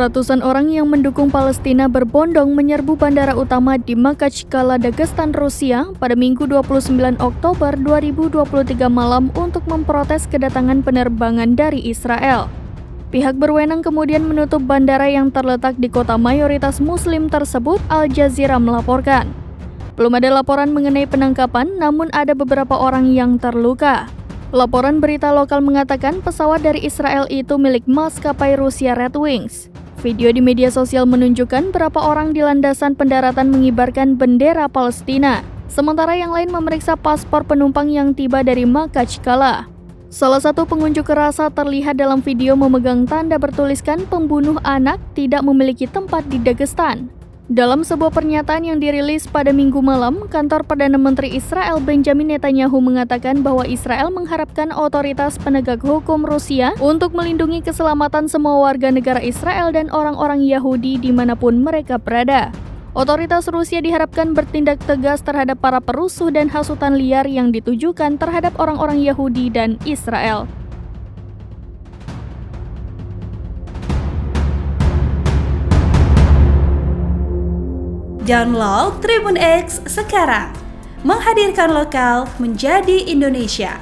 Ratusan orang yang mendukung Palestina berbondong menyerbu bandara utama di Makhachkala, Dagestan, Rusia pada Minggu 29 Oktober 2023 malam untuk memprotes kedatangan penerbangan dari Israel. Pihak berwenang kemudian menutup bandara yang terletak di kota mayoritas Muslim tersebut, Al Jazeera melaporkan. Belum ada laporan mengenai penangkapan, namun ada beberapa orang yang terluka. Laporan berita lokal mengatakan pesawat dari Israel itu milik maskapai Rusia Red Wings. Video di media sosial menunjukkan berapa orang di landasan pendaratan mengibarkan bendera Palestina, sementara yang lain memeriksa paspor penumpang yang tiba dari Makhachkala. Salah satu pengunjuk rasa terlihat dalam video memegang tanda bertuliskan "Pembunuh anak tidak memiliki tempat di Dagestan". Dalam sebuah pernyataan yang dirilis pada Minggu malam, kantor Perdana Menteri Israel Benjamin Netanyahu mengatakan bahwa Israel mengharapkan otoritas penegak hukum Rusia untuk melindungi keselamatan semua warga negara Israel dan orang-orang Yahudi dimanapun mereka berada. Otoritas Rusia diharapkan bertindak tegas terhadap para perusuh dan hasutan liar yang ditujukan terhadap orang-orang Yahudi dan Israel. Download Tribun X sekarang, menghadirkan lokal menjadi Indonesia.